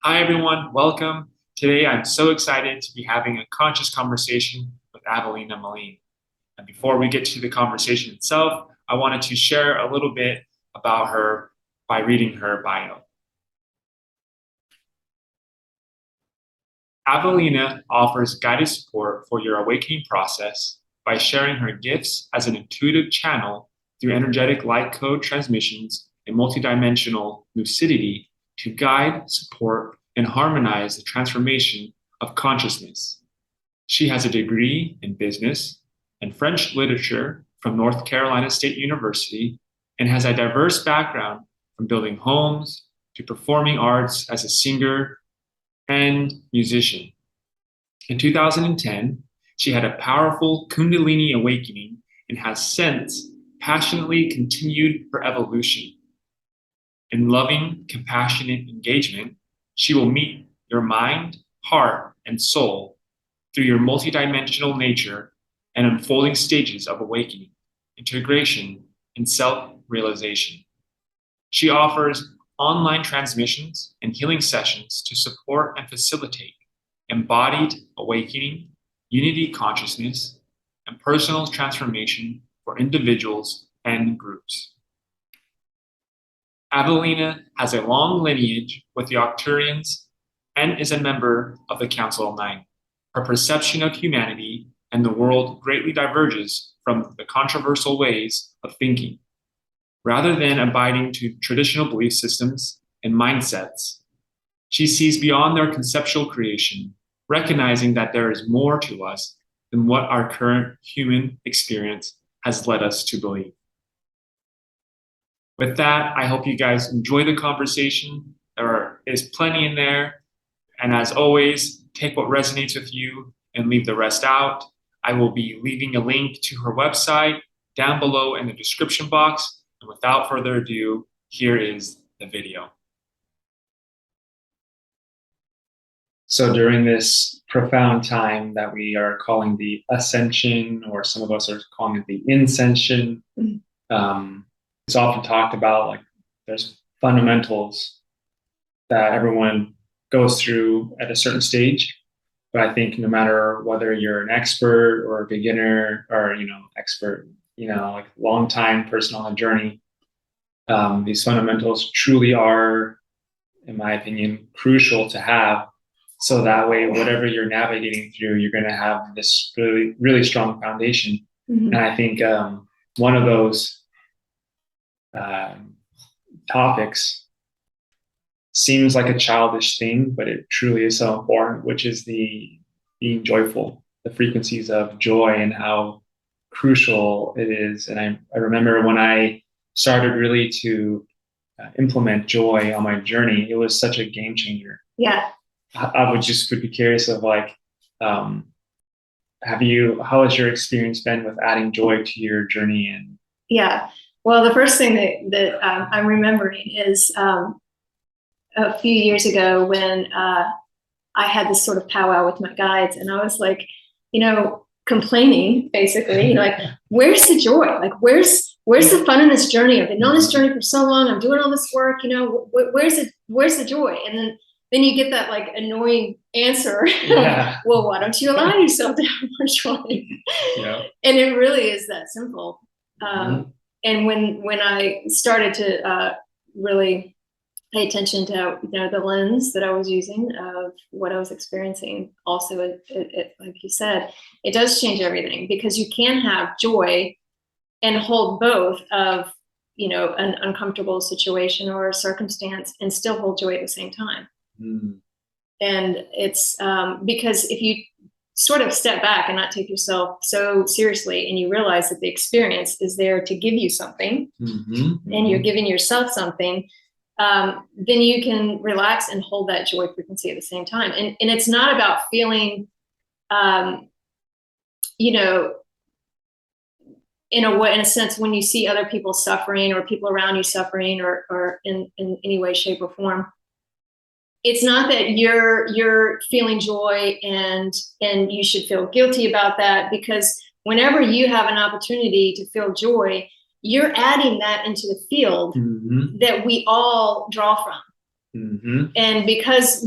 Hi, everyone. Welcome. Today, I'm so excited to be having a conscious conversation with Avelina Moline. And before we get to the conversation itself, I wanted to share a little bit about her by reading her bio. Avelina offers guided support for your awakening process by sharing her gifts as an intuitive channel through energetic light code transmissions and multidimensional lucidity to guide, support, and harmonize the transformation of consciousness. She has a degree in business and French literature from North Carolina State University and has a diverse background from building homes to performing arts as a singer and musician. In 2010, she had a powerful Kundalini awakening and has since passionately continued her evolution. In loving, compassionate engagement, she will meet your mind, heart, and soul through your multidimensional nature and unfolding stages of awakening, integration, and self-realization. She offers online transmissions and healing sessions to support and facilitate embodied awakening, unity consciousness, and personal transformation for individuals and groups. Avelina has a long lineage with the Arcturians and is a member of the Council of Nine. Her perception of humanity and the world greatly diverges from the controversial ways of thinking. Rather than abiding to traditional belief systems and mindsets, she sees beyond their conceptual creation, recognizing that there is more to us than what our current human experience has led us to believe. With that, I hope you guys enjoy the conversation. There is plenty in there. And as always, take what resonates with you and leave the rest out. I will be leaving a link to her website down below in the description box. And without further ado, here is the video. So during this profound time that we are calling the ascension, or some of us are calling it the inscension, it's often talked about like there's fundamentals that everyone goes through at a certain stage. But I think no matter whether you're an expert or a beginner or, expert, like long time person on a journey, these fundamentals truly are, in my opinion, crucial to have. So that way, whatever you're navigating through, you're going to have this really, really strong foundation. Mm-hmm. And I think one of those topics seems like a childish thing, but it truly is so important, which is being joyful, the frequencies of joy and how crucial it is. And I remember when I started really to implement joy on my journey, it was such a game changer. Yeah. I would be curious of like, how has your experience been with adding joy to your journey? And yeah, well, the first thing that I'm remembering is a few years ago when I had this sort of powwow with my guides, and I was like, complaining basically, like, where's the joy? Like, where's the fun in this journey? I've been on this journey for so long. I'm doing all this work, where's the joy? And then you get that like annoying answer. Yeah. Well, why don't you allow yourself to have more joy? Yeah. And it really is that simple. And when I started to really pay attention to the lens that I was using of what I was experiencing, also it like you said, it does change everything, because you can have joy and hold both of an uncomfortable situation or a circumstance and still hold joy at the same time. Mm. And it's because if you sort of step back and not take yourself so seriously, and you realize that the experience is there to give you something, and you're giving yourself something, then you can relax and hold that joy frequency at the same time. And it's not about feeling, in a sense, when you see other people suffering or people around you suffering or in any way, shape, or form, it's not that you're feeling joy and you should feel guilty about that, because whenever you have an opportunity to feel joy, you're adding that into the field that we all draw from. Mm-hmm. And because,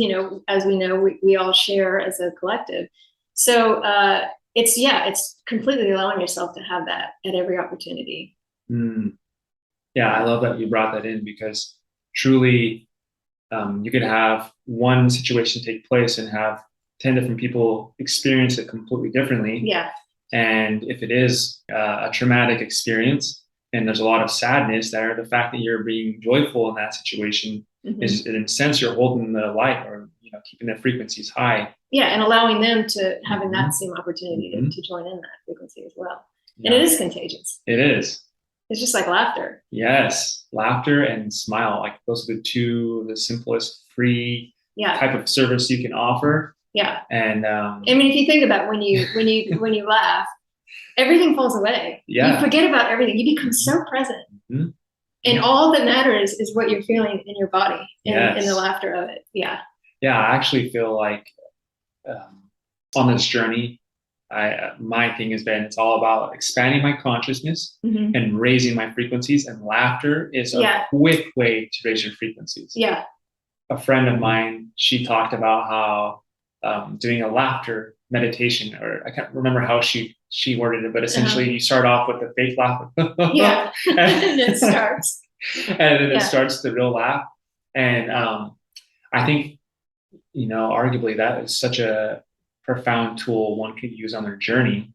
as we know, we all share as a collective. So it's completely allowing yourself to have that at every opportunity. Mm. Yeah, I love that you brought that in because truly, you could have one situation take place and have 10 different people experience it completely differently. Yeah. And if it is a traumatic experience and there's a lot of sadness there, the fact that you're being joyful in that situation is, in a sense, you're holding the light or keeping the frequencies high. Yeah, and allowing them to having that same opportunity to join in that frequency as well. Yeah. And it is contagious. It is. It's just like laughter. Yes, laughter and smile. Like those are the simplest free type of service you can offer. Yeah. And I mean, if you think about when you laugh, everything falls away. Yeah. You forget about everything. You become so present. And all that matters is what you're feeling in your body and the laughter of it. Yeah. Yeah, I actually feel like on this journey, my thing has been it's all about expanding my consciousness and raising my frequencies, and laughter is a quick way to raise your frequencies. Yeah. A friend of mine, she talked about how doing a laughter meditation, or I can't remember how she worded it, but essentially you start off with the fake laugh. Yeah. And it starts. And then it starts the real laugh. And I think, arguably that is such a profound tool one could use on their journey.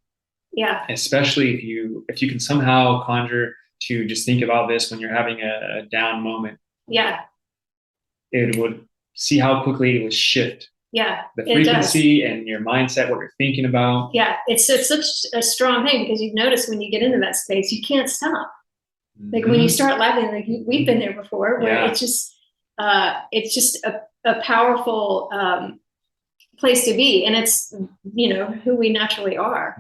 Yeah. Especially if you can somehow conjure to just think about this when you're having a down moment. Yeah. It would see how quickly it would shift. Yeah. The frequency and your mindset, what you're thinking about. Yeah. It's such a strong thing because you've noticed when you get into that space, you can't stop. Like when you start laughing, like we've been there before, where it's just a powerful place to be, and it's who we naturally are.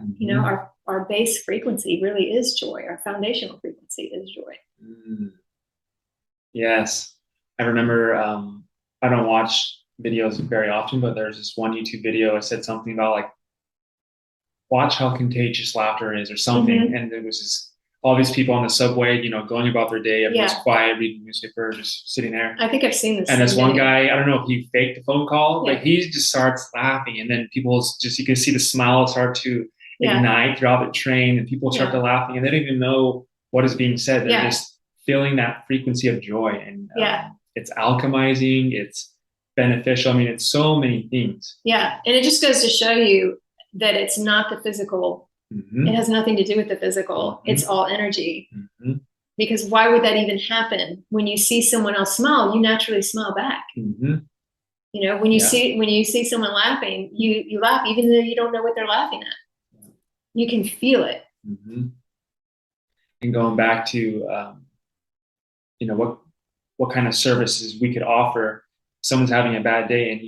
Our base frequency really is joy. Our foundational frequency is joy. Yes, I remember. I don't watch videos very often, but there's this one YouTube video. It said something about like, watch how contagious laughter is, or something, and there was all these people on the subway, going about their day. Everyone's quiet, reading newspaper, just sitting there. I think I've seen this. And this one guy, I don't know if he faked a phone call, but he just starts laughing. And then you can see the smile start to ignite throughout the train, and people start to laughing, and they don't even know what is being said. They're just feeling that frequency of joy. And it's alchemizing, it's beneficial. I mean, it's so many things. Yeah. And it just goes to show you that it's not the physical. It has nothing to do with the physical. It's all energy. Because why would that even happen? When you see someone else smile, you naturally smile back. When you see someone laughing, you laugh even though you don't know what they're laughing at. You can feel it. And going back to what kind of services we could offer. Someone's having a bad day and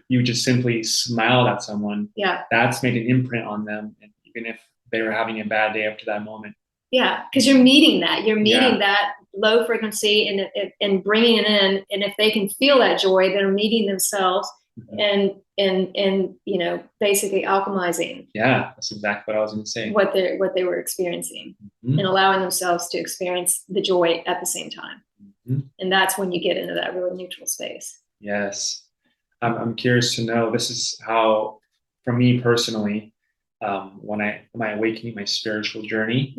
you just simply smiled at someone. Yeah. That's made an imprint on them, and even if they were having a bad day up to that moment. Yeah, because you're meeting that low frequency and bringing it in, and if they can feel that joy, they're meeting themselves and basically alchemizing. Yeah, that's exactly what I was going to say. What they were experiencing, and allowing themselves to experience the joy at the same time, and that's when you get into that really neutral space. Yes, I'm curious to know. This is how, for me personally. When my awakening, my spiritual journey,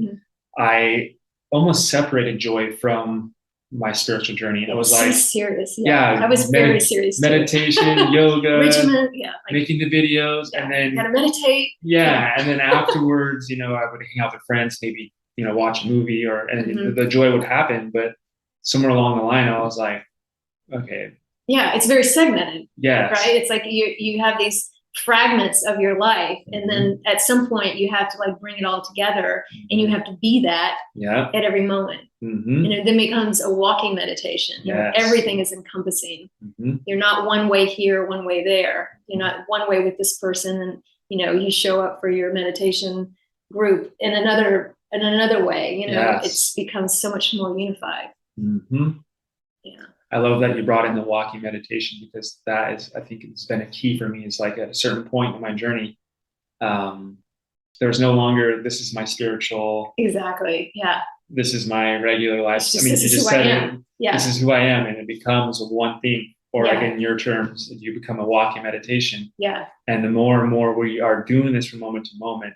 I almost separated joy from my spiritual journey. It was like serious. Yeah, I was very serious. Meditation, yoga, regimen, making the videos, and then gotta meditate. Yeah, and then afterwards, I would hang out with friends, maybe watch a movie, and the joy would happen. But somewhere along the line, I was like, okay. Yeah, it's very segmented. Yeah, right. It's like you have these fragments of your life, and then at some point you have to like bring it all together, and you have to be that at every moment. And it then becomes a walking meditation. Everything is encompassing. You're not one way here, one way there. You're not one way with this person, and you show up for your meditation group in another way. It's becomes so much more unified. Yeah. I love that you brought in the walking meditation, because that is, I think it's been a key for me. It's like at a certain point in my journey, there's no longer, this is my spiritual. Exactly. Yeah. This is my regular life. This is who I am. Yeah. This is who I am. And it becomes one thing. or Yeah. like in your terms, you become a walking meditation. Yeah. And the more and more we are doing this from moment to moment,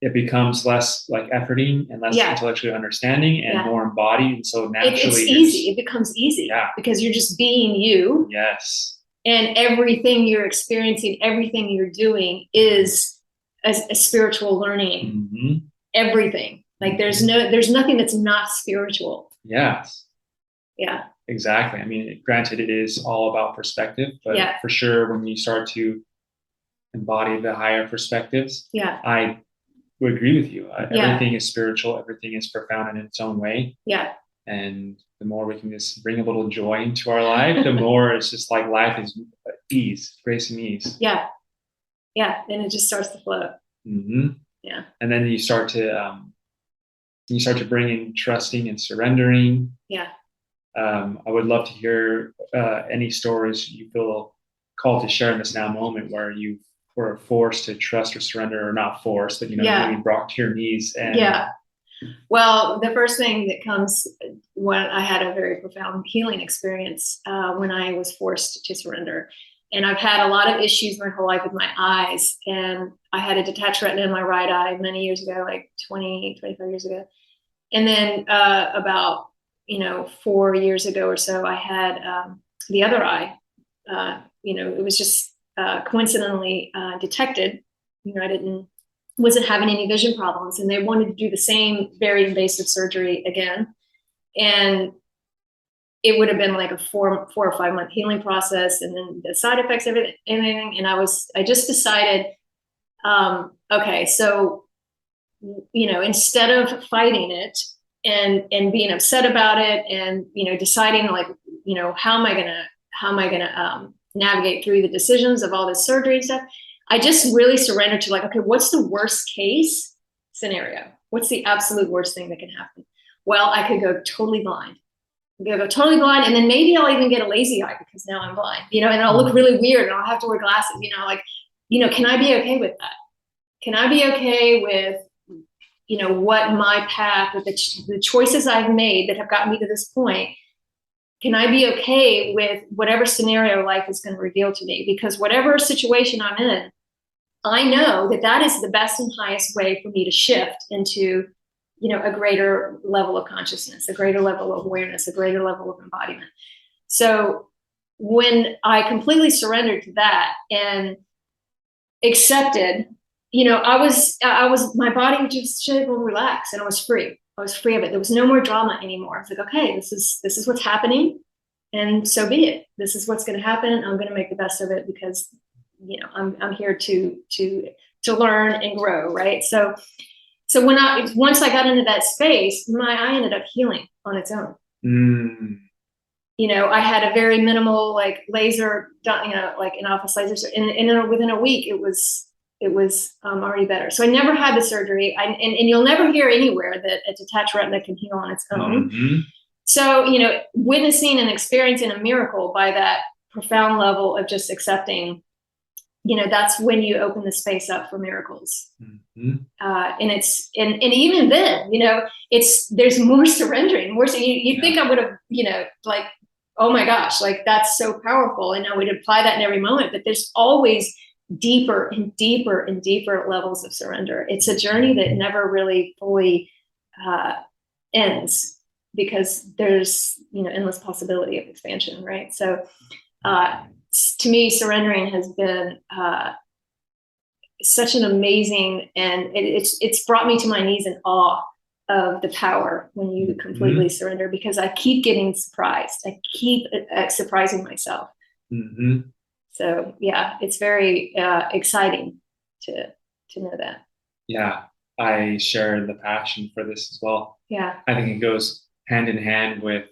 it becomes less like efforting and less Yeah. intellectually understanding and Yeah. more embodied. And so naturally it's easy. It becomes easy. Yeah. Because you're just being you. Yes. And everything you're experiencing, everything you're doing is a spiritual learning. Mm-hmm. Everything. Like there's nothing that's not spiritual. Yes. Yeah. Exactly. I mean, granted, it is all about perspective, but Yeah. for sure, when you start to embody the higher perspectives, Yeah. I would agree with you. Yeah. Everything is spiritual. Everything is profound in its own way. Yeah. And the more we can just bring a little joy into our life, the more it's just like life is ease, grace and ease. Yeah. Yeah. And it just starts to flow. Mm-hmm. Yeah. And then you start to bring in trusting and surrendering. Yeah. I would love to hear any stories you feel called to share in this now moment where you were forced to trust or surrender, or not forced, but Yeah. maybe brought to your knees. And Yeah. Well, the first thing that comes when I had a very profound healing experience when I was forced to surrender. And I've had a lot of issues my whole life with my eyes. And I had a detached retina in my right eye many years ago, like 20, 25 years ago. And then about 4 years ago or so, I had the other eye. It was just coincidentally detected. I wasn't having any vision problems, and they wanted to do the same very invasive surgery again. And it would have been like a 4 or 5 month healing process, and then the side effects of it, everything. And I just decided, okay, so instead of fighting it and being upset about it, and deciding like how am I gonna navigate through the decisions of all this surgery and stuff, I just really surrendered to like, okay, what's the worst case scenario? What's the absolute worst thing that can happen? Well, I could go totally blind. And then maybe I'll even get a lazy eye because now I'm blind, and I'll look really weird and I'll have to wear glasses, can I be okay with that? Can I be okay with what my path, with the choices I've made that have gotten me to this point? Can I be okay with whatever scenario life is going to reveal to me? Because whatever situation I'm in, I know that is the best and highest way for me to shift into, a greater level of consciousness, a greater level of awareness, a greater level of embodiment. So when I completely surrendered to that and accepted, my body just should relax, and I was free. I was free of it. There was no more drama anymore. I was like, okay, this is what's happening, and so be it. This is what's going to happen. I'm going to make the best of it because, I'm here to learn and grow, right? So once I got into that space, my eye ended up healing on its own. Mm. I had a very minimal like laser, like an office laser, and within a week it was already better. So I never had the surgery. And you'll never hear anywhere that a detached retina can heal on its own. Mm-hmm. So, witnessing and experiencing a miracle by that profound level of just accepting, that's when you open the space up for miracles. Mm-hmm. And even then, there's more surrendering, more. So you think I would have, like, oh my gosh, like that's so powerful. And I would apply that in every moment, but there's always deeper and deeper and deeper levels of surrender. It's a journey that never really fully ends, because there's endless possibility of expansion, right? So to me, surrendering has been such an amazing, and it's brought me to my knees in awe of the power when you completely surrender, because I keep getting surprised. I keep surprising myself. Mm-hmm. So yeah, it's very exciting to know that. Yeah, I share the passion for this as well. Yeah, I think it goes hand in hand with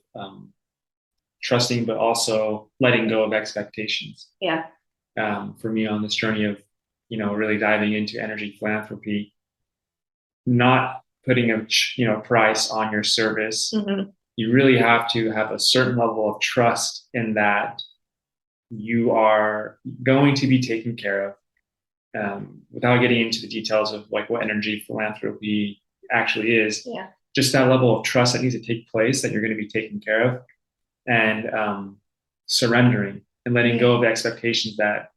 trusting, but also letting go of expectations. Yeah. For me on this journey of, really diving into energy philanthropy, not putting a price on your service. Mm-hmm. You really have to have a certain level of trust in that you are going to be taken care of. Without getting into the details of like what energy philanthropy actually is, yeah, just that level of trust that needs to take place, that you're going to be taken care of, and surrendering. and letting go of the expectations that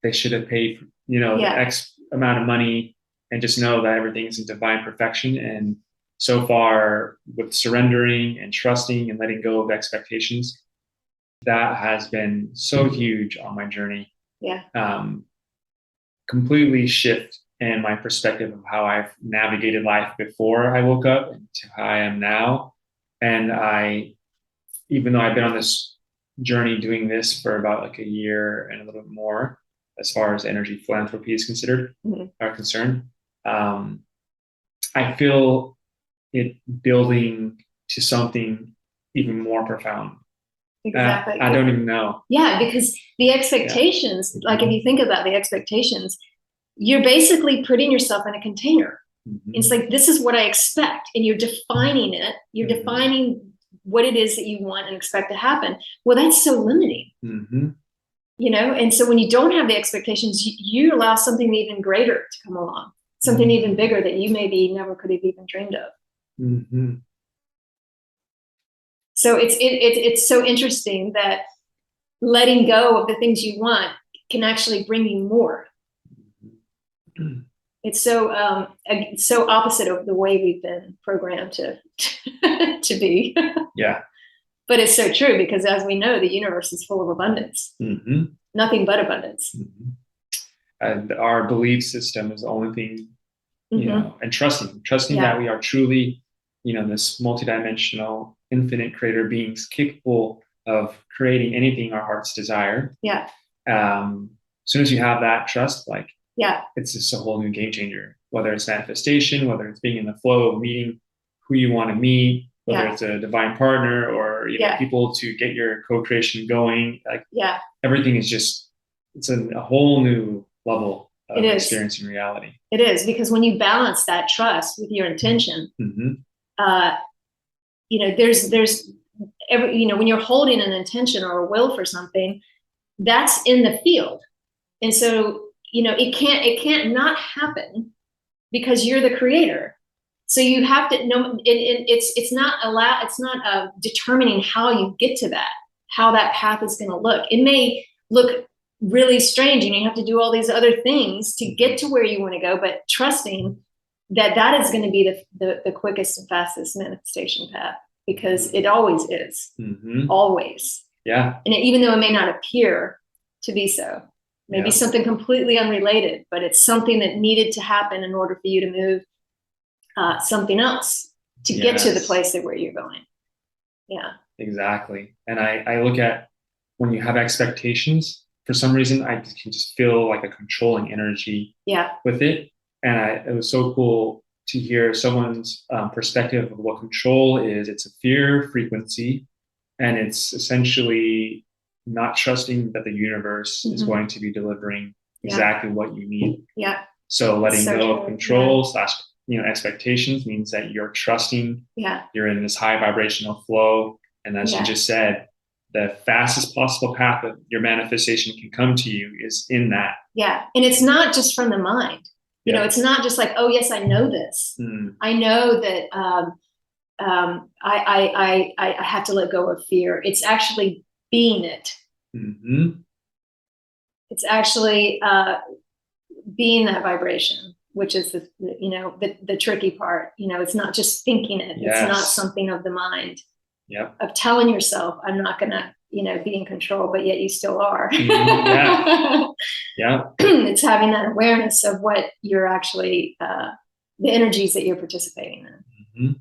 they should have paid, the X amount of money, and just know that everything's in divine perfection. And so far, with surrendering and trusting and letting go of expectations, that has been so huge on my journey. Yeah. Completely shift in my perspective of how I've navigated life before I woke up and to how I am now. And even though I've been on this journey doing this for about like a year and a little bit more, as far as energy philanthropy is concerned, I feel it building to something even more profound. Exactly. I don't even know. Yeah, because the expectations, like if you think about the expectations, you're basically putting yourself in a container. It's like, this is what I expect. And you're defining it. You're defining what it is that you want and expect to happen. Well, that's so limiting. And so when you don't have the expectations, you allow something even greater to come along, something even bigger that you maybe never could have even dreamed of. So it's so interesting that letting go of the things you want can actually bring you more. It's so opposite of the way we've been programmed to be. Yeah. But it's so true, because as we know, the universe is full of abundance. Nothing but abundance. And our belief system is the only thing, and trusting that we are truly, this multidimensional, infinite creator beings capable of creating anything our hearts desire. Yeah. As soon as you have that trust, yeah, it's just a whole new game changer, whether it's manifestation, whether it's being in the flow of meeting who you want to meet, whether it's a divine partner or people to get your co-creation going. Everything is just, it's a whole new level of experiencing reality. It is, because when you balance that trust with your intention, there's when you're holding an intention or a will for something, that's in the field. And so, it can't not happen, because you're the creator. So you have to know, it's not determining how you get to that, how that path is going to look. It may look really strange, and you have to do all these other things to get to where you want to go, but trusting that is going to be the quickest and fastest manifestation path, because it always is. Always. Yeah. And even though it may not appear to be so, maybe something completely unrelated, but it's something that needed to happen in order for you to move something else to get to the place that where you're going. Yeah. Exactly. And I look at, when you have expectations, for some reason, I can just feel like a controlling energy with it. And it was so cool to hear someone's perspective of what control is. It's a fear frequency, and it's essentially not trusting that the universe is going to be delivering exactly what you need. Yeah. So letting go of control / expectations means that you're trusting. You're in this high vibrational flow, and as you just said, the fastest possible path that your manifestation can come to you is in that. Yeah. And it's not just from the mind. It's not just like, oh yes, I know this. I know that I have to let go of fear. It's actually being it. It's actually being that vibration, which is the tricky part. It's not just thinking it. It's not something of the mind. Of telling yourself, I'm not gonna, be in control, but yet you still are. It's having that awareness of what you're actually, the energies that you're participating in.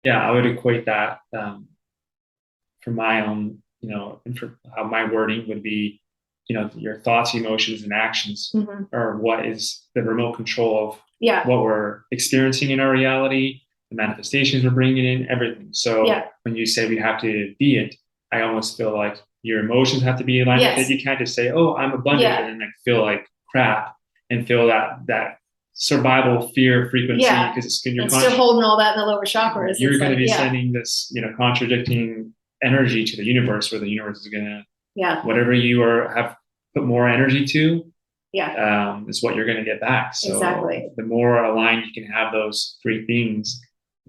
Yeah, I would equate that for my own, and for how my wording would be, your thoughts, emotions, and actions are what is the remote control of what we're experiencing in our reality, the manifestations we're bringing in, everything. So when you say we have to be it, I almost feel like your emotions have to be in line with it. You can't just say, oh, I'm abundant, and then feel like crap and feel that survival fear frequency, because it's you're still holding all that in the lower chakras. You're going to be sending this, contradicting energy to the universe, where the universe is going to, whatever you have put more energy to, is what you're going to get back. So the more aligned you can have those three things,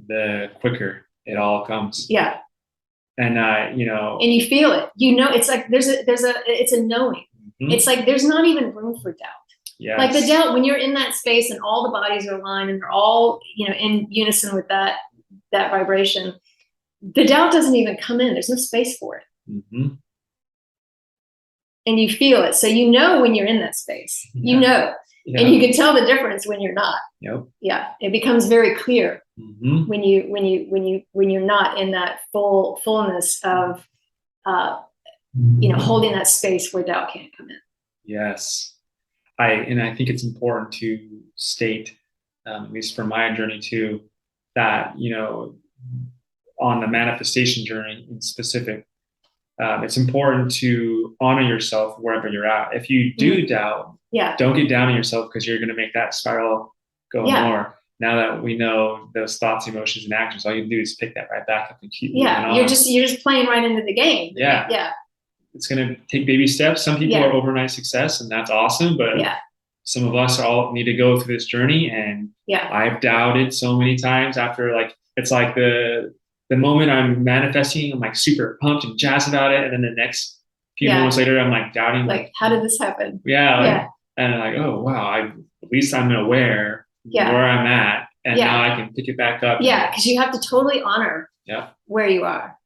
the quicker it all comes. Yeah. And and you feel it. It's like it's a knowing. It's like there's not even room for doubt. Yes. Like the doubt, when you're in that space and all the bodies are aligned and they're all, in unison with that vibration, the doubt doesn't even come in. There's no space for it. And you feel it. So when you're in that space, Yeah. and you can tell the difference when you're not. Yep. Yeah. It becomes very clear when you're not in that fullness of, holding that space where doubt can't come in. Yes. I think it's important to state, at least for my journey too, that, on the manifestation journey in specific, it's important to honor yourself wherever you're at. If you do doubt, don't get down on yourself, because you're going to make that spiral go more. Now that we know those thoughts, emotions, and actions, all you do is pick that right back up and keep moving on. You're just playing right into the game. Yeah. It's going to take baby steps. Some people are overnight success, and that's awesome. But some of us all need to go through this journey. And I've doubted so many times after, it's like the moment I'm manifesting, I'm like super pumped and jazzed about it. And then the next few moments later, I'm like doubting, how did this happen? And I'm like, oh, wow, at least I'm aware where I'm at. And now I can pick it back up. Yeah, because you have to totally honor where you are.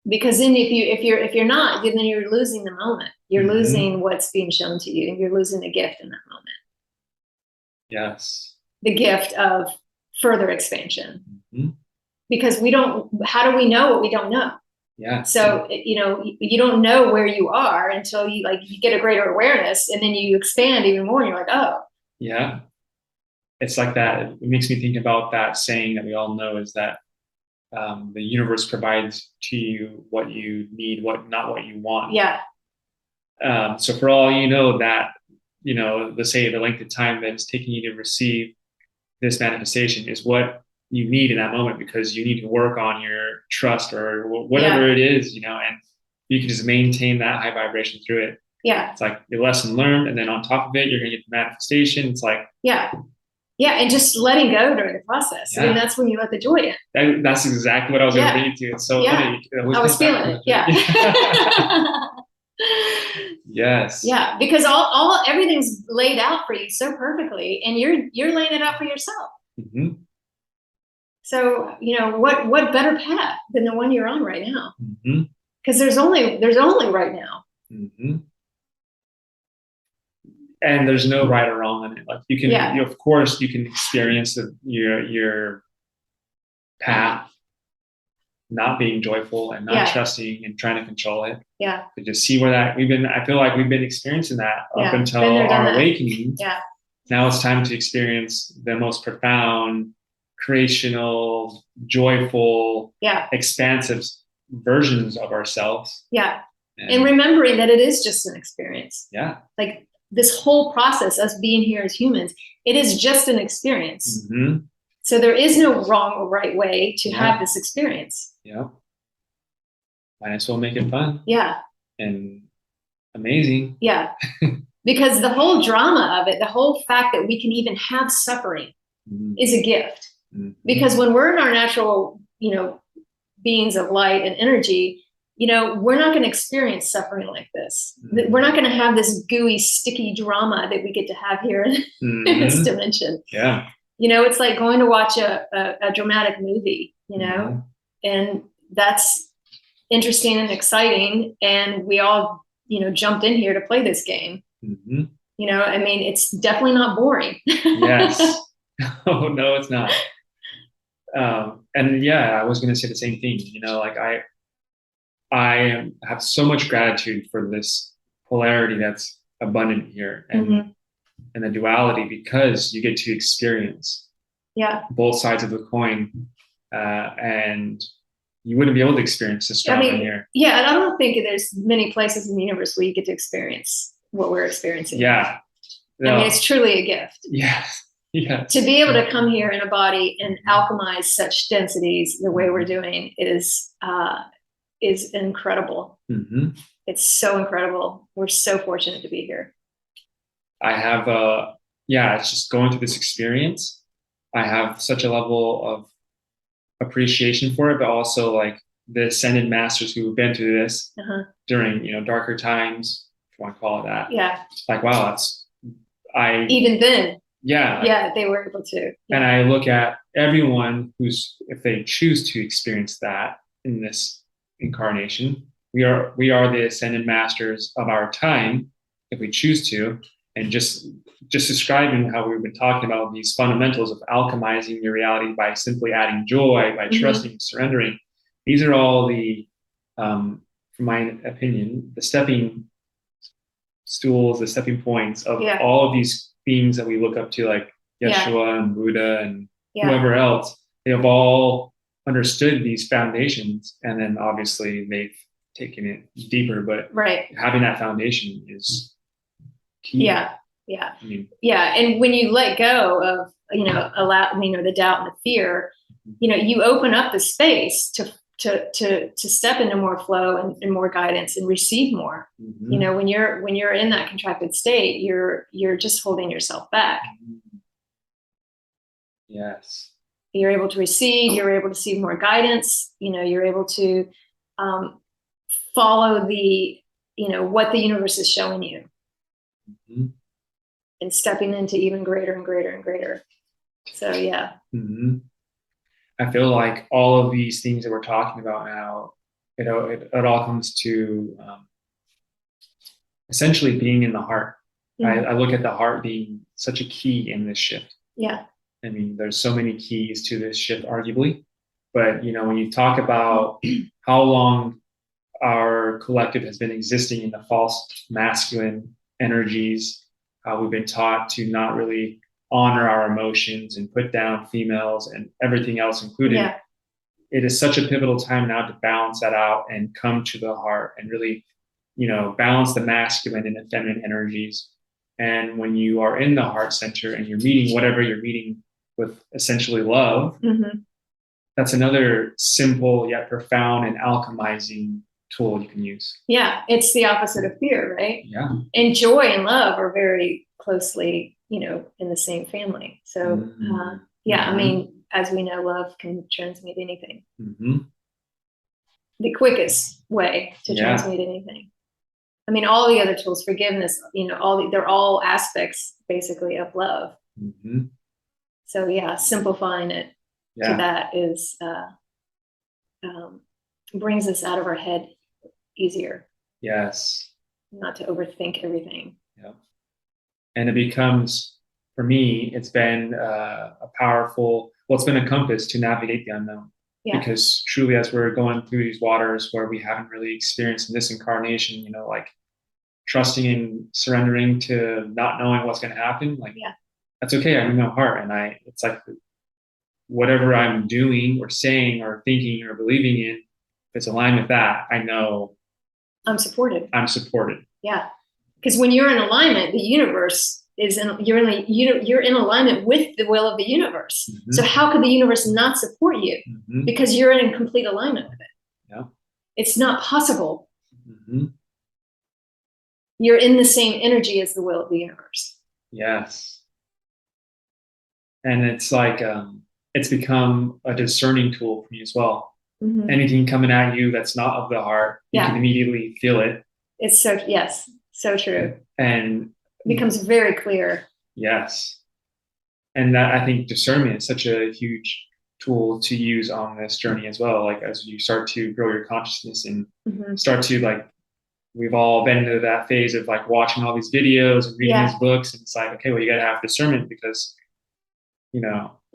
Because then if you're not, then you're losing the moment. You're losing what's being shown to you, and you're losing the gift in that moment. Yes. The gift of further expansion. Because how do we know what we don't know? Yeah. So, you don't know where you are until you get a greater awareness, and then you expand even more, and you're like, oh. Yeah. It's like that. It makes me think about that saying that we all know, is that the universe provides to you what you need, not what you want. Yeah. So for all that, let's say the length of time that it's taking you to receive this manifestation is what you need in that moment, because you need to work on your trust or whatever it is, and you can just maintain that high vibration through it. Yeah. It's like your lesson learned, and then on top of it, you're going to get the manifestation. It's like, and just letting go during the process. I mean, that's when you let the joy in. That's exactly what I was going to bring you to. It's so funny. I was feeling it. Yeah. Yes. Yeah, because everything's laid out for you so perfectly, and you're laying it out for yourself. So what better path than the one you're on right now? Because there's only right now. And there's no right or wrong on it. Like you can, of course, you can experience your path not being joyful and not trusting and trying to control it. Yeah. To just see where I feel like we've been experiencing that up until our awakening. Yeah. Now it's time to experience the most profound, creational, joyful, expansive versions of ourselves. Yeah. And remembering that it is just an experience. Yeah. Like this whole process, us being here as humans, it is just an experience. So there is no wrong or right way to have this experience. Yeah. Might as well make it fun. Yeah. And amazing. Yeah. Because the whole drama of it, the whole fact that we can even have suffering is a gift. Because when we're in our natural, beings of light and energy, we're not going to experience suffering like this. We're not going to have this gooey, sticky drama that we get to have here in this dimension. Yeah. It's like going to watch a dramatic movie, and that's interesting and exciting. And we all, jumped in here to play this game. I mean, it's definitely not boring. Yes. Oh, no, it's not. And I was going to say the same thing, I have so much gratitude for this polarity that's abundant here and the duality, because you get to experience both sides of the coin, and you wouldn't be able to experience this drama here. Yeah, and I don't think there's many places in the universe where you get to experience what we're experiencing. Yeah. No. I mean, it's truly a gift. Yeah. Yeah. To be able to come here in a body and alchemize such densities the way we're doing is incredible. It's so incredible. We're so fortunate to be here. I have, it's just going through this experience. I have such a level of appreciation for it, but also like the ascended masters who've been through this during, darker times, if you want to call it that. Yeah. Like, wow, even then. Yeah. Yeah, they were able to. Yeah. And I look at everyone if they choose to experience that in this incarnation, we are the ascended masters of our time if we choose to. And just describing how we've been talking about these fundamentals of alchemizing your reality by simply adding joy, by trusting and surrendering. These are all the, from my opinion, the stepping stools, the stepping points of all of these beings that we look up to, like Yeshua and Buddha and whoever else. They have all understood these foundations, and then obviously they've taken it deeper. But having that foundation is key. Yeah. I mean, and when you let go of the doubt and the fear, you open up the space to step into more flow and more guidance and receive more. When you're in that contracted state, you're just holding yourself back. Yes. You're able to receive, you're able to see more guidance, you're able to follow the, what the universe is showing you. And stepping into even greater and greater and greater. So yeah. I feel like all of these things that we're talking about now, it all comes to essentially being in the heart. I look at the heart being such a key in this shift. Yeah. I mean, there's so many keys to this shift, arguably. But, when you talk about how long our collective has been existing in the false masculine energies, how we've been taught to not really honor our emotions and put down females and everything else included. It is such a pivotal time now to balance that out and come to the heart and really, balance the masculine and the feminine energies. And when you are in the heart center and you're meeting whatever you're meeting with essentially love, that's another simple yet profound and alchemizing tool you can use. Yeah, it's the opposite of fear, right? Yeah. And joy and love are very closely, in the same family. So, I mean, as we know, love can transmute anything. The quickest way to transmute anything. I mean, all the other tools, forgiveness, they're all aspects basically of love. So yeah, simplifying it to that is brings us out of our head easier. Yes. Not to overthink everything. Yeah. And it becomes, for me, it's been it's been a compass to navigate the unknown. Because truly, as we're going through these waters where we haven't really experienced in this incarnation, like trusting and surrendering to not knowing what's going to happen, that's okay. I'm in my heart. And it's like whatever I'm doing or saying or thinking or believing in, if it's aligned with that, I know I'm supported. Yeah. Because when you're in alignment, the universe you're in alignment with the will of the universe. So how could the universe not support you? Because you're in complete alignment with it. Yeah. It's not possible. You're in the same energy as the will of the universe. Yes. And it's like, it's become a discerning tool for me as well. Anything coming at you that's not of the heart, you can immediately feel it. It's so true. And it becomes very clear. Yes. And that, I think discernment is such a huge tool to use on this journey as well. Like as you start to grow your consciousness and start to we've all been into that phase of watching all these videos and reading these books. And it's like, okay, well, you got to have discernment because, you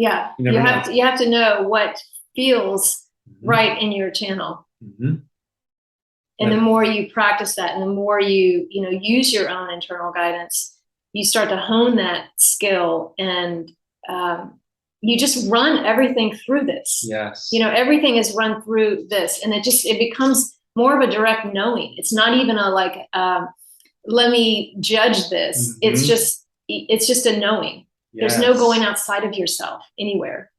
have to know what feels right in your channel. And the more you practice that and the more you use your own internal guidance, you start to hone that skill and you just run everything through this. Yes. Everything is run through this and it becomes more of a direct knowing. It's not even let me judge this. It's just a knowing. There's no going outside of yourself anywhere.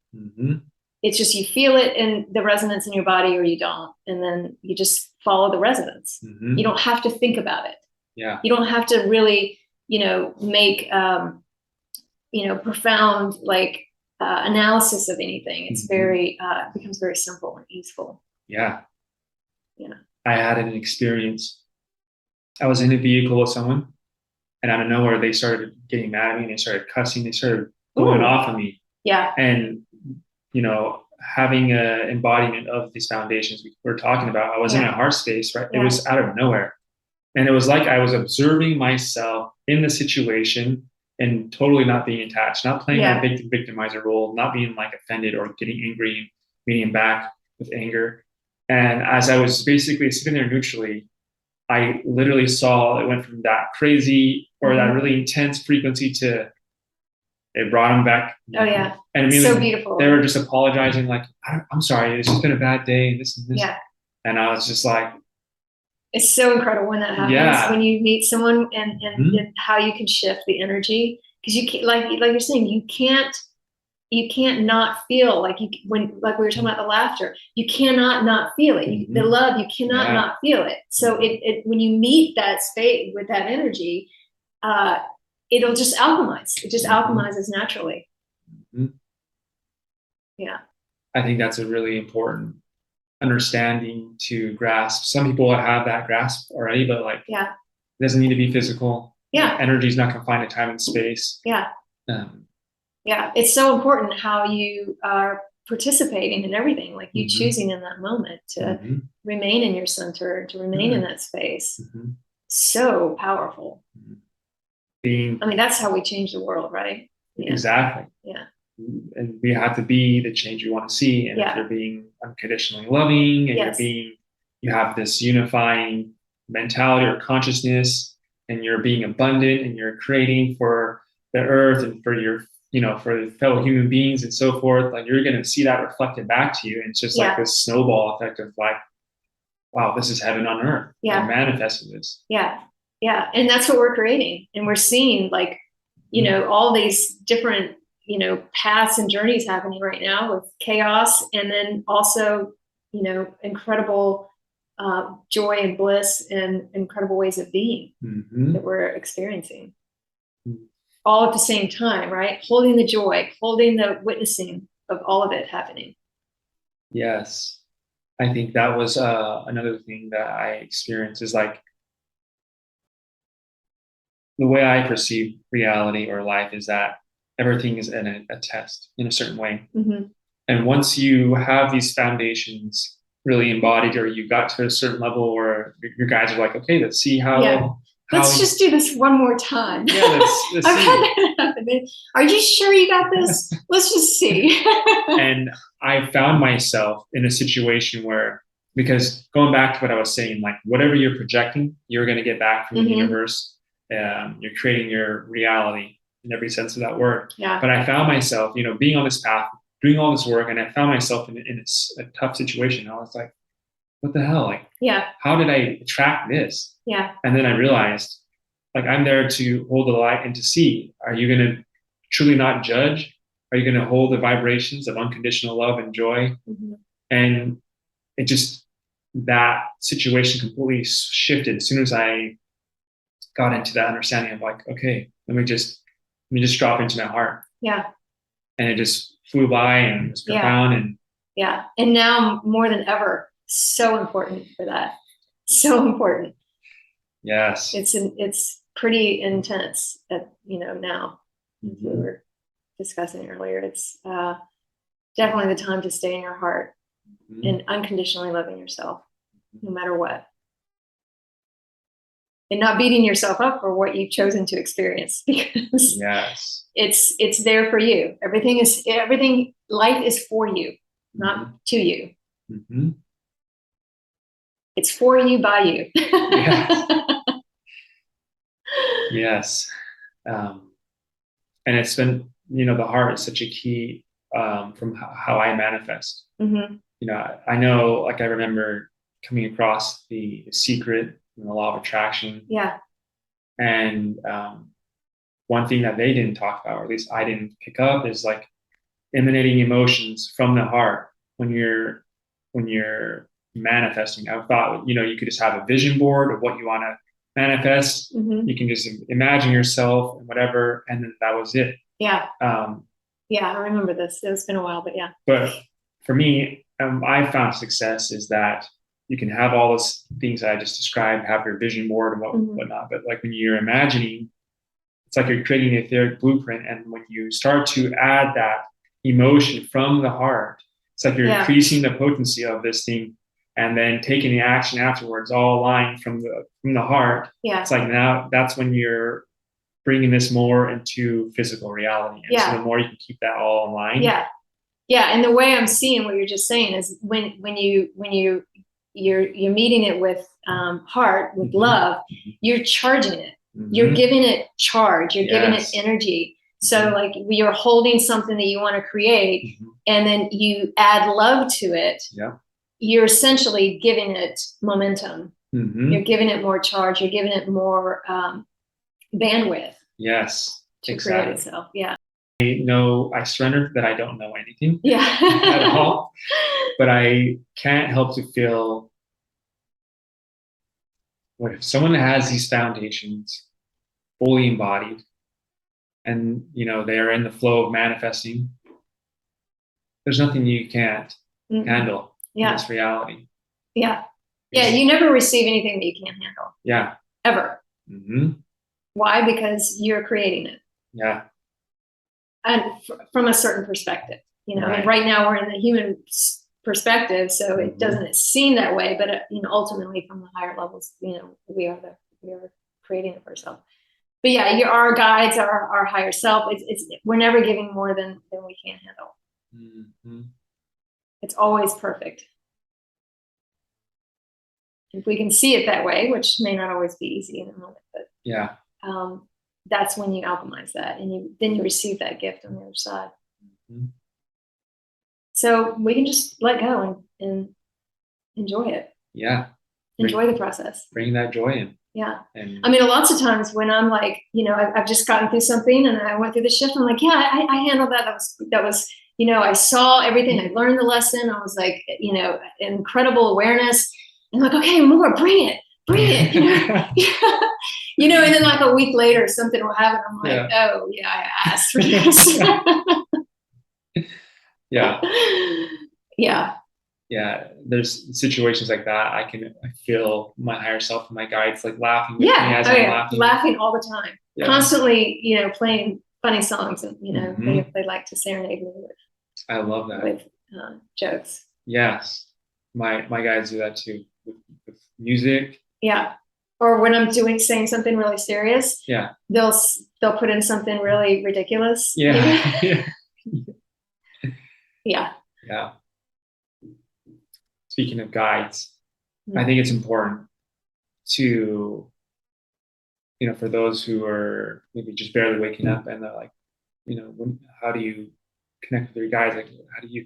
It's just you feel it in the resonance in your body or you don't. And then you just follow the resonance. You don't have to think about it. Yeah. You don't have to really, make, profound, analysis of anything. It's very becomes very simple and easeful. Yeah. Yeah. I had an experience. I was in a vehicle with someone, and out of nowhere, they started getting mad at me. And they started cussing. They started going off on me. Yeah. And, having an embodiment of these foundations we were talking about, I was in a heart space, right? It was out of nowhere. And it was like I was observing myself in the situation and totally not being attached, not playing a victimizer role, not being like offended or getting angry and meeting back with anger. And as I was basically sitting there neutrally, I literally saw it went from that crazy or that really intense frequency to it brought them back. Oh yeah. And so beautiful. They were just apologizing, like, I'm sorry, it's just been a bad day, and this and this. Yeah. And I was just like, it's so incredible when that happens. Yeah. When you meet someone and how you can shift the energy. Because you can't, like you're saying, you can't not feel like we were talking about the laughter, you cannot not feel it. The love, you cannot not feel it. So it when you meet that space with that energy, it'll just alchemize. It just alchemizes naturally. Yeah. I think that's a really important understanding to grasp. Some people have that grasp already, but it doesn't need to be physical. Yeah. Energy is not confined to time and space. Yeah. Yeah. It's so important how you are participating in everything, like you choosing in that moment to remain in your center, to remain in that space. So powerful. That's how we change the world, right? Yeah. Exactly. Yeah. And we have to be the change we want to see. And if you're being unconditionally loving and you have this unifying mentality or consciousness, and you're being abundant and you're creating for the earth and for your, for the fellow human beings and so forth, like you're going to see that reflected back to you. And it's just like this snowball effect of like, wow, this is heaven on earth. Yeah. And manifesting this. Yeah. Yeah. And that's what we're creating. And we're seeing all these different, paths and journeys happening right now with chaos. And then also, incredible joy and bliss and incredible ways of being that we're experiencing all at the same time, right? Holding the joy, holding the witnessing of all of it happening. Yes. I think that was another thing that I experienced is like the way I perceive reality or life is that everything is in a test in a certain way. And once you have these foundations really embodied, or you got to a certain level where your guys are like, okay, let's see how. Let's just do this one more time. Yeah, let's I've see. had that happen. Are you sure you got this? Let's just see. And I found myself in a situation where, because going back to what I was saying, like whatever you're projecting, you're going to get back from the universe. You're creating your reality in every sense of that word. Yeah. But I found myself, being on this path, doing all this work, and I found myself in a tough situation. I was like, what the hell? Like, how did I attract this? Yeah. And then I realized, like, I'm there to hold the light and to see, are you going to truly not judge? Are you going to hold the vibrations of unconditional love and joy? And it just, that situation completely shifted as soon as I got into that understanding of like, okay, let me just drop into my heart. Yeah. And it just flew by and it was profound. And now more than ever, so important for that. So important. Yes. It's pretty intense now. We were discussing earlier. It's definitely the time to stay in your heart and unconditionally loving yourself, no matter what. And not beating yourself up for what you've chosen to experience, because it's there for you. Everything, life is for you, not to you. It's for you by you. Yes. And it's been, the heart is such a key from how I manifest. I know, like I remember coming across the secret, the law of attraction. Yeah. And one thing that they didn't talk about, or at least I didn't pick up, is like emanating emotions from the heart when you're manifesting. I thought, you could just have a vision board of what you want to manifest. You can just imagine yourself and whatever, and then that was it. Yeah. Yeah, I remember this. It's been a while, but yeah. But for me, I found success is that you can have all those things I just described, have your vision board and whatnot. But like when you're imagining, it's like you're creating a etheric blueprint. And when you start to add that emotion from the heart, it's like you're increasing the potency of this thing, and then taking the action afterwards, all aligned from the heart. Yeah. It's like now that's when you're bringing this more into physical reality. And so the more you can keep that all in line. Yeah. Yeah. And the way I'm seeing what you're just saying is when you're meeting it with heart, with love, you're charging it. You're giving it charge. You're giving it energy. So like you're holding something that you want to create, and then you add love to it. Yeah. You're essentially giving it momentum. You're giving it more charge. You're giving it more bandwidth. Yes. To create itself. Yeah. I surrender that I don't know anything. Yeah. At all. But I can't help to feel what if someone has these foundations fully embodied, and they're in the flow of manifesting. There's nothing you can't handle in this reality. Yeah. Yeah. You never receive anything that you can't handle. Yeah. Ever. Why? Because you're creating it. Yeah. And from a certain perspective, and right now we're in the human perspective, so it doesn't seem that way, but ultimately from the higher levels, we are creating it for ourselves. But yeah, our guides, our higher self. We're never giving more than we can handle. It's always perfect. If we can see it that way, which may not always be easy in the moment, but yeah, that's when you alchemize that, and then you receive that gift on the other side. So we can just let go and enjoy it. Yeah. Enjoy the process. Bring that joy in. Yeah. I mean, lots of times when I'm like, I've just gotten through something and I went through the shift, I'm like, yeah, I handled that. That was, I saw everything. I learned the lesson. I was like, incredible awareness. And I'm like, okay, more, bring it. And then like a week later, something will happen. I'm like, oh yeah, I asked for this. Yeah. Yeah. Yeah. There's situations like that. I feel my higher self and my guides like laughing with me as I'm laughing all the time. Yeah. Constantly, playing funny songs, and they like to serenade me with. I love that. With jokes. Yes. My guides do that too with music. Yeah. Or when I'm saying something really serious. Yeah. They'll put in something really ridiculous. Yeah. Yeah. Yeah. Speaking of guides, I think it's important to, for those who are maybe just barely waking up and they're like, how do you connect with your guides? Like, how do you?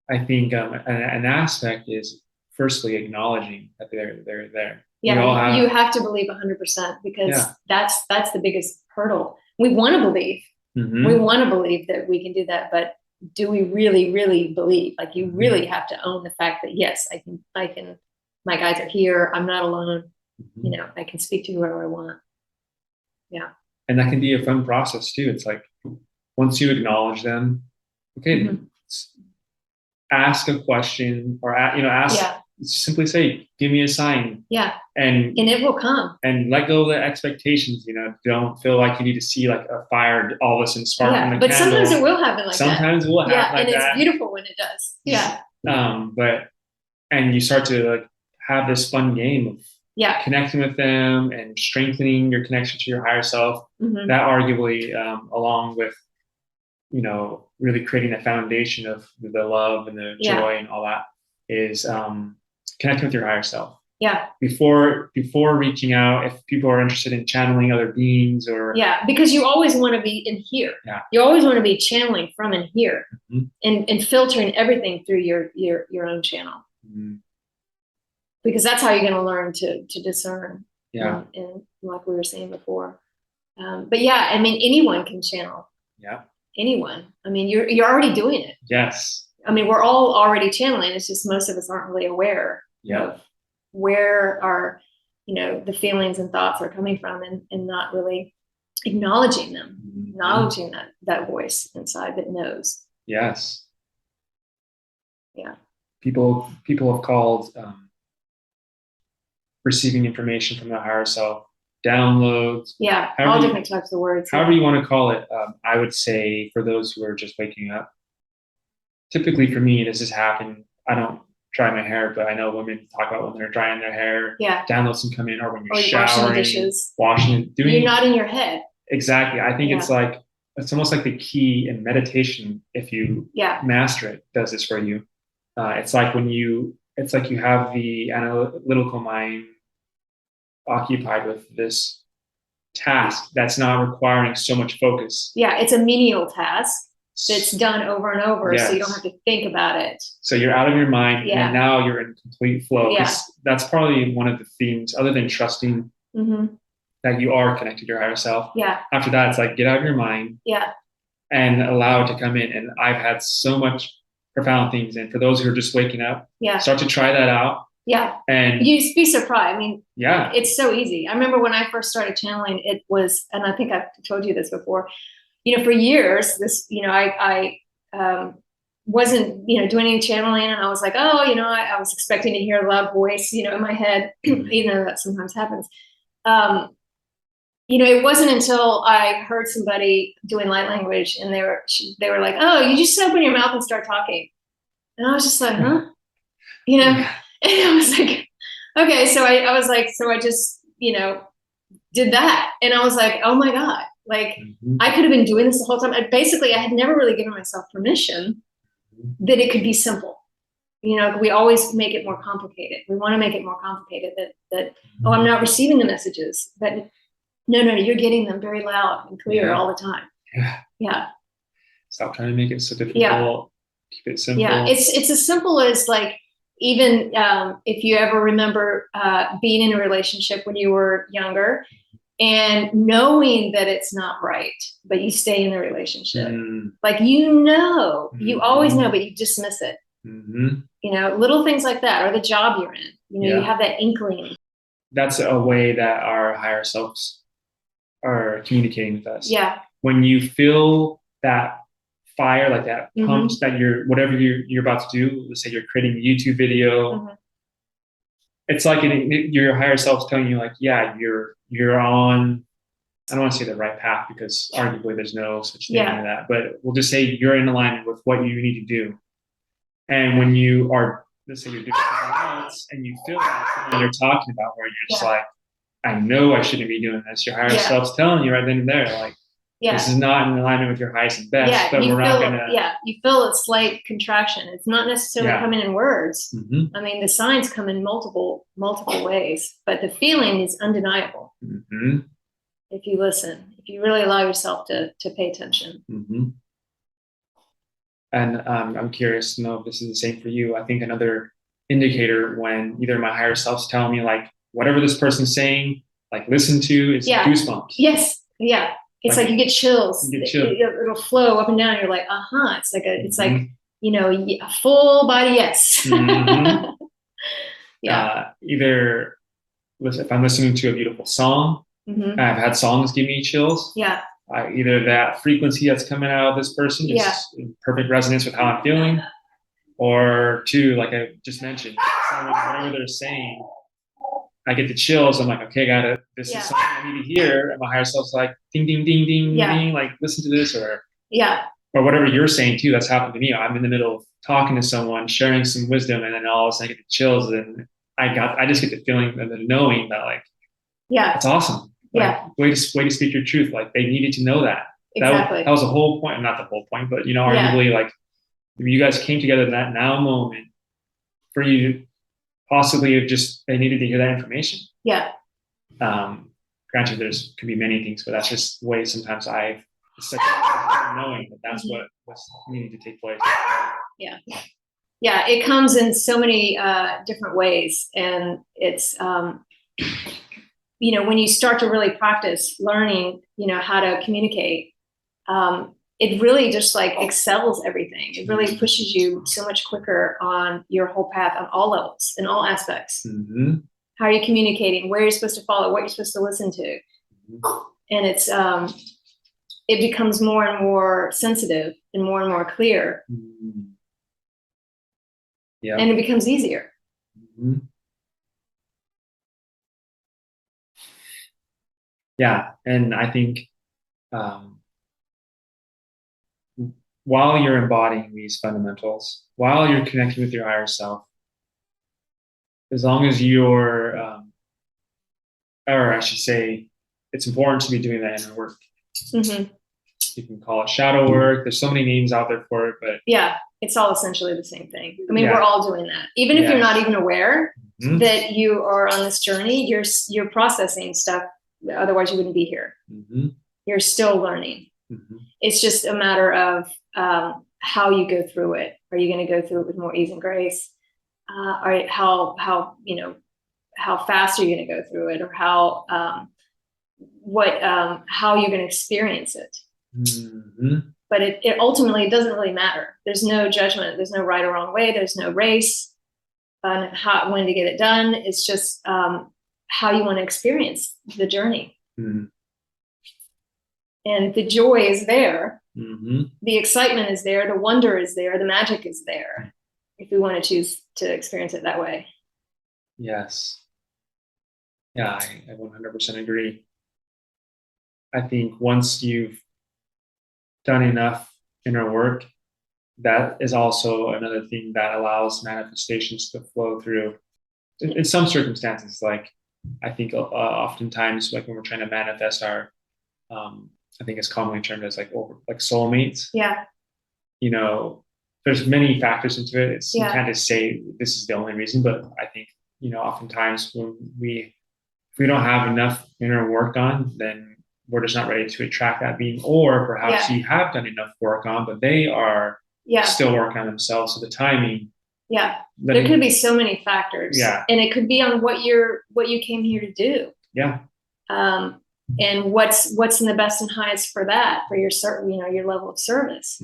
I think an aspect is firstly acknowledging that they're there. Yeah, you have to believe 100%, because that's the biggest hurdle. We want to believe. We want to believe that we can do that, but do we really, really believe? Like, you really have to own the fact that yes, I can. My guides are here. I'm not alone. I can speak to whoever I want. Yeah. And that can be a fun process too. It's like once you acknowledge them, okay, ask a question or ask. Yeah. Simply say, give me a sign. Yeah. And it will come. And let go of the expectations. Don't feel like you need to see like a fire all of a sudden spark from the but candle. Sometimes it will happen like sometimes that. It will happen like that. And it's beautiful when it does. Yeah. And you start to like have this fun game of connecting with them and strengthening your connection to your higher self. That arguably, along with really creating a foundation of the love and the joy and all that, is connecting with your higher self. Yeah. Before reaching out, if people are interested in channeling other beings or because you always want to be in here. Yeah. You always want to be channeling from in here, and filtering everything through your own channel. Because that's how you're going to learn to discern. Yeah. And like we were saying before, but yeah, I mean, anyone can channel. Yeah. Anyone. I mean, you're already doing it. Yes. I mean, we're all already channeling. It's just most of us aren't really aware of where our, the feelings and thoughts are coming from, and not really acknowledging them, acknowledging that voice inside that knows. Yes. Yeah. People have called receiving information from the higher self downloads. Yeah, all different types of words. However you want to call it. I would say for those who are just waking up, typically for me, this has happened. I don't dry my hair, but I know women talk about when they're drying their hair. Yeah. Downloads can come in, or when you're washing showering, dishes. doing. You're not in your head. Exactly. I think it's like, it's almost like the key in meditation. If you master it, does this for you. It's like it's like you have the analytical mind occupied with this task that's not requiring so much focus. Yeah, it's a menial task that's done over and over, so you don't have to think about it. So you're out of your mind, and now you're in complete flow. Yeah. That's probably one of the themes, other than trusting that you are connected to your higher self. Yeah. After that, it's like, get out of your mind. Yeah. And allow it to come in. And I've had so much profound things. And for those who are just waking up, start to try that out. Yeah. And you'd be surprised. I mean, it's so easy. I remember when I first started channeling, it was, and I think I've told you this before, for years, I wasn't, doing any channeling, and I was like, I was expecting to hear a loud voice, in my head, even though that sometimes happens. It wasn't until I heard somebody doing light language, and they were like, "Oh, you just open your mouth and start talking," and I was just like, "Huh," and I was like, "Okay." So I was like, so I just did that, and I was like, "Oh my God!" Like I could have been doing this the whole time. Basically, I had never really given myself permission that it could be simple. We always make it more complicated. We want to make it more complicated. That I'm not receiving the messages, but no, you're getting them very loud and clear all the time. Yeah. Stop trying to make it so difficult. Yeah. Keep it simple. Yeah, it's as simple as like, even if you ever remember being in a relationship when you were younger and knowing that it's not right, but you stay in the relationship. Like, you always know, but you dismiss it. Little things like that, or the job you're in, you have that inkling. That's a way that our higher selves are communicating with us. Yeah. When you feel that fire, like that pumps, that whatever you're about to do, let's say you're creating a YouTube video, it's like your higher self's telling you, like, yeah, you're on, I don't want to say the right path, because arguably there's no such thing as that, but we'll just say you're in alignment with what you need to do. And when you are, let's say you're doing something else, and you feel that when you're talking about, where you're just like, I know I shouldn't be doing this. Your higher self's telling you right then and there, like, this is not in alignment with your highest and best, but we're not gonna. Yeah, you feel a slight contraction. It's not necessarily coming in words. I mean, the signs come in multiple ways, but the feeling is undeniable. If you listen, if you really allow yourself to pay attention. And I'm curious to know if this is the same for you. I think another indicator when either my higher self's telling me, like, whatever this person's saying, like, listen to, is goosebumps. Yes. Yeah. It's like you get chills. It'll flow up and down. You're like, It's like it's like, a full body yes. Either if I'm listening to a beautiful song, I've had songs give me chills. Yeah. Either that frequency that's coming out of this person is in perfect resonance with how I'm feeling, or two, like I just mentioned, whatever they're saying, I get the chills. I'm like, okay, this is something I need to hear. And my higher self's like, ding, ding, ding, ding, ding, like, listen to this, or whatever you're saying too. That's happened to me. I'm in the middle of talking to someone, sharing some wisdom, and then all of a sudden I get the chills, and I just get the feeling and the knowing that, like, it's awesome. Like, way to speak your truth. Like, they needed to know that. Exactly. That was the whole point. Not the whole point, but arguably, like, you guys came together in that now moment for you to possibly have they needed to hear that information. Yeah. Granted, could be many things, but that's just the way sometimes it's such a knowing that that's what's needing to take place. Yeah. Yeah. It comes in so many different ways. And it's, when you start to really practice learning, how to communicate, it really just like excels everything. It really pushes you so much quicker on your whole path on all levels, in all aspects. How are you communicating? Where you're supposed to follow? What you're supposed to listen to? and it becomes more and more sensitive and more clear. Yeah. And it becomes easier. Yeah. And I think while you're embodying these fundamentals, while you're connecting with your higher self, as long as you're, or I should say, it's important to be doing that inner work. You can call it shadow work. There's so many names out there for it, but yeah, it's all essentially the same thing. I mean, we're all doing that. Even if you're not even aware that you are on this journey, you're processing stuff. Otherwise, you wouldn't be here. You're still learning. It's just a matter of how you go through it. Are you going to go through it with more ease and grace? How fast are you going to go through it, or how you're going to experience it? But it ultimately doesn't really matter. There's no judgment. There's no right or wrong way. There's no race on when to get it done. It's just how you want to experience the journey. And the joy is there. The excitement is there. The wonder is there. The magic is there. If we want to choose to experience it that way. Yes. Yeah, I 100% agree. I think once you've done enough inner work, that is also another thing that allows manifestations to flow through. In some circumstances, like I think oftentimes, like when we're trying to manifest our, I think it's commonly termed as like soulmates. Yeah. You know, there's many factors into it. You can't just say this is the only reason, but I think, oftentimes when if we don't have enough inner work done, then we're just not ready to attract that being, or perhaps you have done enough work on, but they are still working on themselves. So the timing. Yeah. There could be so many factors. Yeah. And it could be on what you came here to do. Yeah. And what's in the best and highest for that, for your your level of service.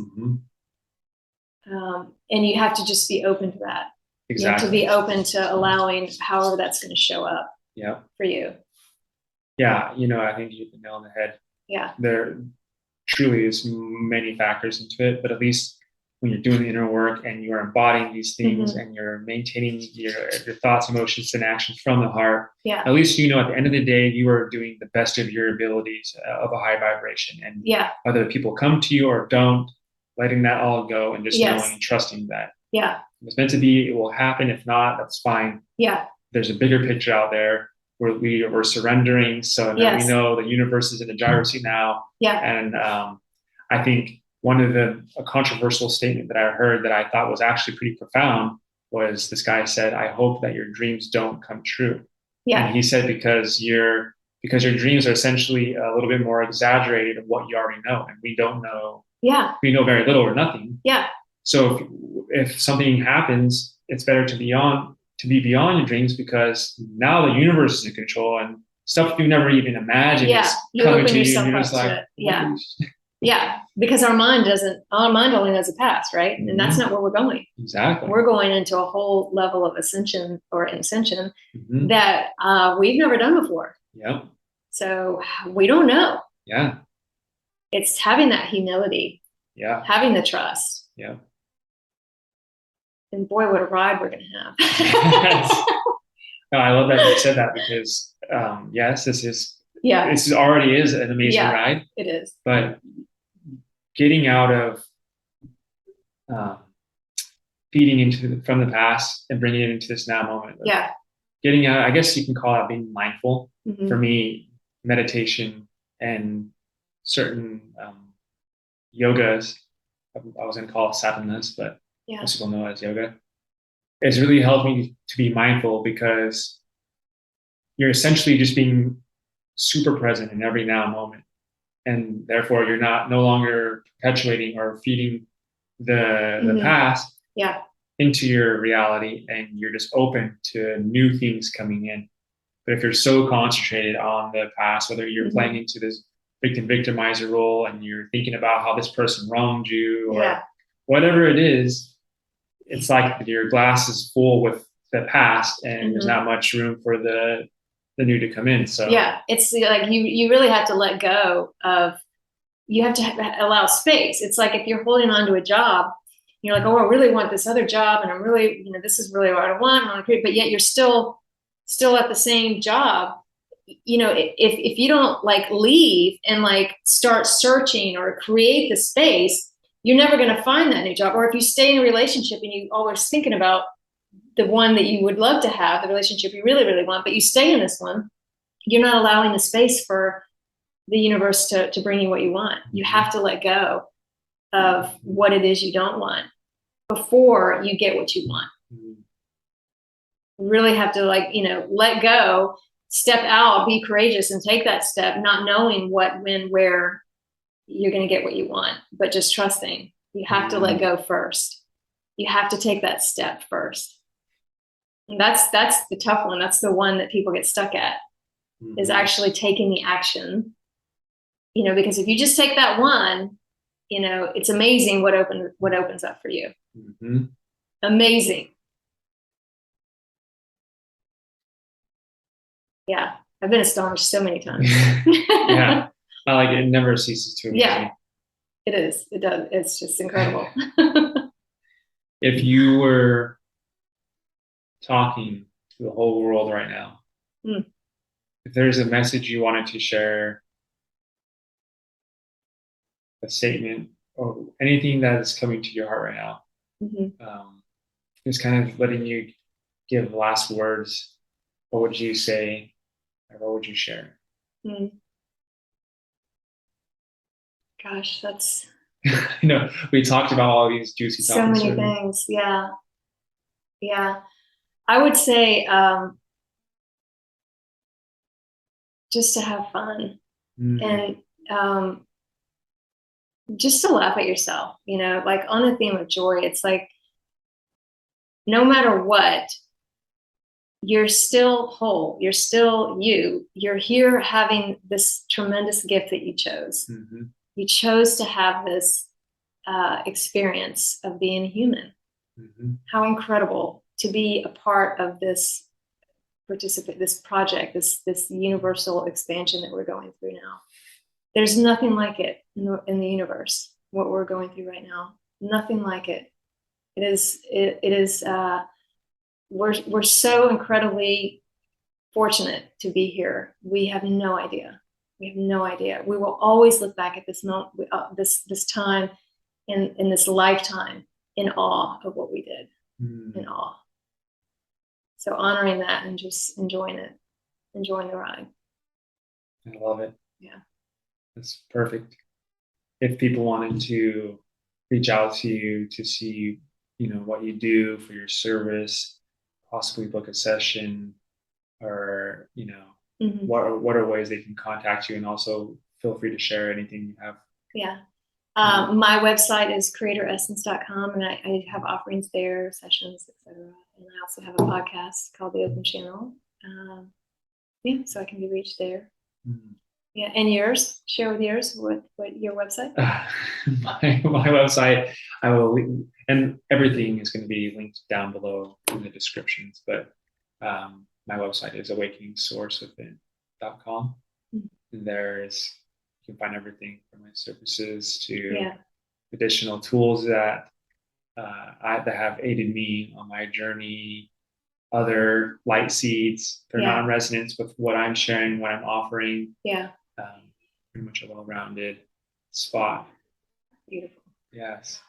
And you have to just be open to that. Exactly. You have to be open to allowing however that's going to show up. Yeah. For you. Yeah. I think you hit the nail on the head. Yeah. There truly is many factors into it, but at least when you're doing the inner work and you're embodying these things and you're maintaining your thoughts, emotions, and actions from the heart, at least at the end of the day, you are doing the best of your abilities of a high vibration. And whether people come to you or don't, letting that all go and just knowing and trusting that. Yeah. If it's meant to be, it will happen. If not, that's fine. Yeah. There's a bigger picture out there where we're surrendering. So now we know the universe is in a gyro seat now. Yeah. And I think one of a controversial statement that I heard that I thought was actually pretty profound was this guy said, "I hope that your dreams don't come true." Yeah. And he said, because your dreams are essentially a little bit more exaggerated of what you already know. And we don't know. Yeah. We know very little or nothing. Yeah. So if something happens, it's better to be beyond your dreams, because now the universe is in control and stuff you never even imagined is coming to you. And you're just like, yeah. Yeah, because our mind only knows the past, right? And that's not where we're going. Exactly. We're going into a whole level of ascension that we've never done before. Yeah. So we don't know. Yeah. It's having that humility. Yeah. Having the trust. Yeah. And boy, what a ride we're going to have. No, I love that you said that, because this already is an amazing ride. It is. But getting out of feeding from the past and bringing it into this now moment. Getting out, I guess you can call it being mindful. For me, meditation and certain yogas, I was going to call it sadhanas, but most people know it as yoga. It's really helped me to be mindful, because you're essentially just being super present in every now moment. And therefore you're no longer perpetuating or feeding the past into your reality, and you're just open to new things coming in. But if you're so concentrated on the past, whether you're playing into this victimizer role and you're thinking about how this person wronged you or whatever it is, it's like your glass is full with the past and there's not much room for the the new to come in. So yeah, it's like you really have to let go of, you have to allow space. It's like if you're holding on to a job, you're like, oh, I really want this other job, and I'm really, this is really what I want, but yet you're still at the same job. If you don't like leave and like start searching or create the space, you're never going to find that new job. Or if you stay in a relationship and you always thinking about the one that you would love to have, the relationship you really, really want, but you stay in this one, you're not allowing the space for the universe to bring you what you want. You have to let go of what it is you don't want before you get what you want. You really have to let go, step out, be courageous, and take that step, not knowing what, when, where you're going to get what you want, but just trusting. You have to let go first. You have to take that step first. And that's the tough one. That's the one that people get stuck at, is actually taking the action. Because if you just take that one, it's amazing what opens up for you. Amazing. Yeah, I've been astonished so many times. Yeah, I like it. It never ceases to amaze me. Yeah, it is. It does. It's just incredible. If you were talking to the whole world right now, if there's a message you wanted to share, a statement, or anything that is coming to your heart right now, just kind of letting you give last words, what would you say, or what would you share? Gosh, that's we talked about all these juicy topics. So many things. Yeah. I would say just to have fun and just to laugh at yourself. Like on the theme of joy, it's like no matter what, you're still whole. You're still you. You're here having this tremendous gift that you chose. You chose to have this experience of being human. How incredible to be a part of this project, this universal expansion that we're going through now. There's nothing like it in the universe, what we're going through right now. Nothing like it. It is we're so incredibly fortunate to be here. We have no idea. We will always look back at this moment, this time in this lifetime in awe of what we did. In awe. So honoring that and just enjoying the ride. I love it. Yeah. That's perfect. If people wanted to reach out to you to see, what you do for your service, possibly book a session, or, what are ways they can contact you? And also feel free to share anything you have. Yeah. My website is creatoressence.com, and I have offerings there, sessions, etc. And I also have a podcast called The Open Channel. So I can be reached there. Yeah, and yours? Share with yours. What your website? My website, I will, and everything is going to be linked down below in the descriptions. But my website is awakeningsourcewithin.com. And you can find everything from my services to additional tools that have aided me on my journey. Other light seeds, they're not in resonance with what I'm sharing, what I'm offering. Pretty much a well-rounded spot. Beautiful. Yes.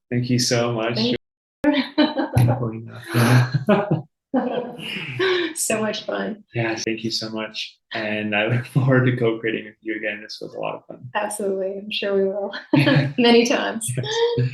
Thank you so much. So much fun. Yes, thank you so much. And I look forward to co-creating with you again. This was a lot of fun. Absolutely. I'm sure we will. Many times. Yes.